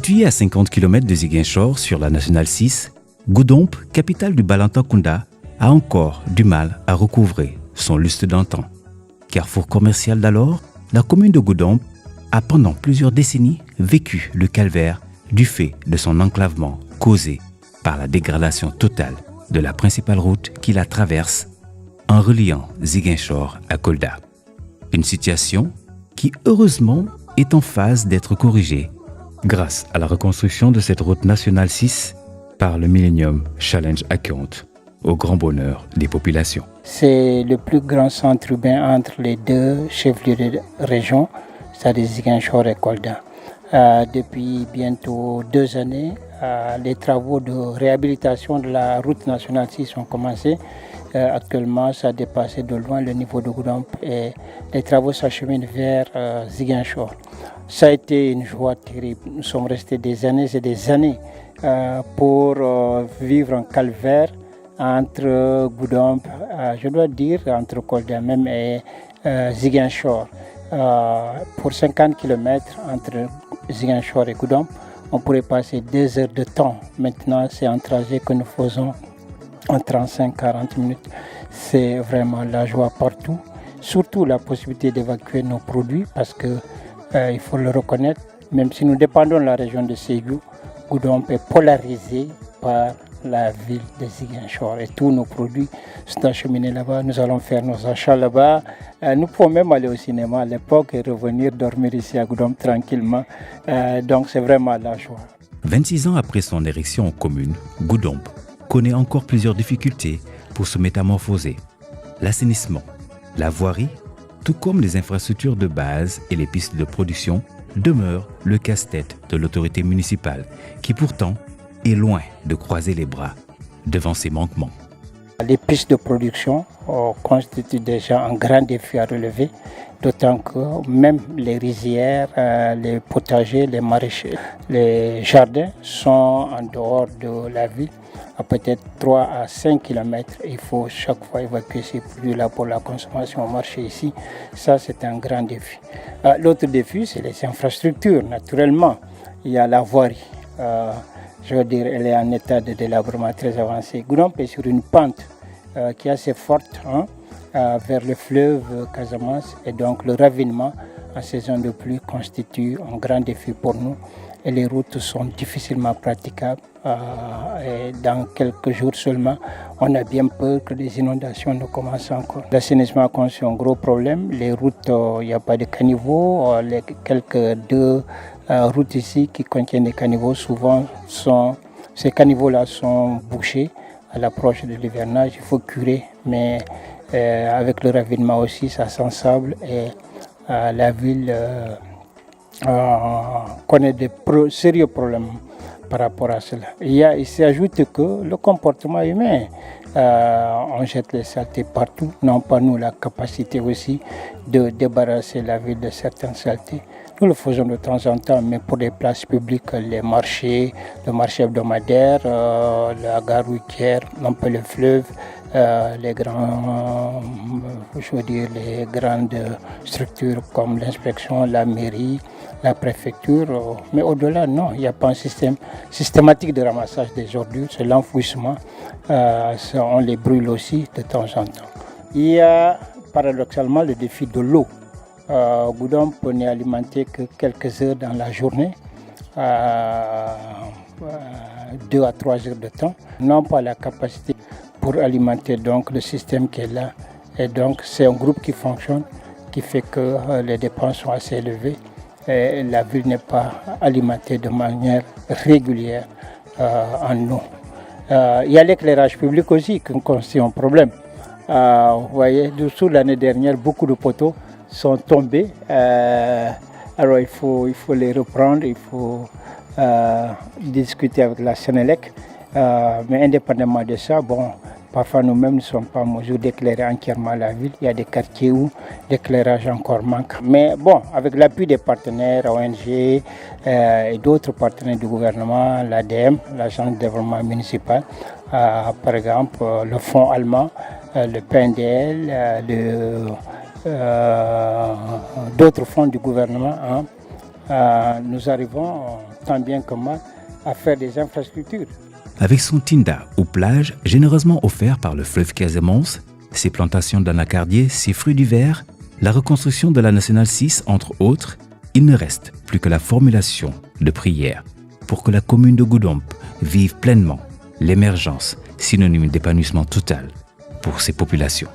Située à 50 km de Ziguinchor sur la nationale 6, Goudomp, capitale du Balantacounda, a encore du mal à recouvrer son lustre d'antan. Carrefour commercial d'alors, la commune de Goudomp a pendant plusieurs décennies vécu le calvaire du fait de son enclavement causé par la dégradation totale de la principale route qui la traverse en reliant Ziguinchor à Kolda. Une situation qui, heureusement, est en phase d'être corrigée grâce à la reconstruction de cette route nationale 6 par le Millennium Challenge Account, au grand bonheur des populations. C'est le plus grand centre urbain entre les deux chefs-lieux de région, c'est-à-dire Ziguinchor et Kolda. Depuis bientôt 2 années, les travaux de réhabilitation de la route nationale 6 ont commencé. Actuellement, ça a dépassé de loin le niveau de Goudomp et les travaux s'acheminent vers Ziguinchor. Ça a été une joie terrible. Nous sommes restés des années et des années pour vivre un calvaire entre Goudomp, je dois dire, entre Kolda même et Ziguinchor. Pour 50 km entre Ziguinchor et Goudomp, on pourrait passer 2 heures de temps. Maintenant, c'est un trajet que nous faisons en 35-40 minutes. C'est vraiment la joie partout. Surtout la possibilité d'évacuer nos produits parce que il faut le reconnaître, même si nous dépendons de la région de Ségou, Goudomp est polarisé par la ville de Ziguinchor et tous nos produits sont acheminés là-bas. Nous allons faire nos achats là-bas. Nous pouvons même aller au cinéma à l'époque et revenir dormir ici à Goudomp tranquillement. Donc c'est vraiment la joie. 26 ans après son érection en commune, Goudomp connaît encore plusieurs difficultés pour se métamorphoser. L'assainissement, la voirie, tout comme les infrastructures de base et les pistes de production, demeurent le casse-tête de l'autorité municipale qui pourtant est loin de croiser les bras devant ces manquements. Les pistes de production constituent déjà un grand défi à relever, d'autant que même les rizières, les potagers, les maraîchers, les jardins sont en dehors de la ville. À peut-être 3 à 5 km, il faut chaque fois évacuer ces produits-là pour la consommation au marché ici. Ça, c'est un grand défi. L'autre défi, c'est les infrastructures, naturellement. Il y a la voirie. Je veux dire, elle est en état de délabrement très avancé. Goudomp est sur une pente qui est assez forte vers le fleuve Casamance et donc le ravinement en saison de pluie constitue un grand défi pour nous et les routes sont difficilement praticables et dans quelques jours seulement on a bien peur que les inondations ne commencent encore. L'assainissement a conçu un gros problème, les routes, il n'y a pas de caniveaux, les quelques 2 routes ici qui contiennent des caniveaux, souvent ces caniveaux-là sont bouchés à l'approche de l'hivernage, il faut curer, mais avec le ravinement aussi, ça sent sable et la ville connaît de sérieux problèmes par rapport à cela. Il s'ajoute que le comportement humain, on jette les saletés partout, n'ont pas nous la capacité aussi de débarrasser la ville de certaines saletés. Nous le faisons de temps en temps, mais pour les places publiques, les marchés, le marché hebdomadaire, la gare routière, un peu le fleuve, les grandes structures comme l'inspection, la mairie, la préfecture. Mais au-delà, non, il n'y a pas un système systématique de ramassage des ordures, c'est l'enfouissement. On les brûle aussi de temps en temps. Il y a paradoxalement le défi de l'eau. Goudomp n'est alimenté que quelques heures dans la journée, 2 à 3 heures de temps. N'ont pas la capacité pour alimenter donc le système qui est là. Et donc c'est un groupe qui fonctionne, qui fait que les dépenses sont assez élevées et la ville n'est pas alimentée de manière régulière en eau. Il y a l'éclairage public aussi qui constitue un problème. Vous voyez, dessous l'année dernière, beaucoup de poteaux sont tombés. Alors il faut les reprendre, il faut discuter avec la Sénélec. Mais indépendamment de ça, bon, parfois nous-mêmes ne sommes pas en mesure d'éclairer entièrement la ville. Il y a des quartiers où l'éclairage encore manque. Mais bon, avec l'appui des partenaires ONG et d'autres partenaires du gouvernement, l'ADM, l'Agence de développement municipal, par exemple le fonds allemand, le PNDL, d'autres fonds du gouvernement, nous arrivons tant bien que mal à faire des infrastructures. Avec son Tinda aux plages généreusement offert par le fleuve Casamance, ses plantations d'anacardiers, ses fruits du verre, la reconstruction de la Nationale 6 entre autres, il ne reste plus que la formulation de prières pour que la commune de Goudomp vive pleinement l'émergence, synonyme d'épanouissement total pour ses populations.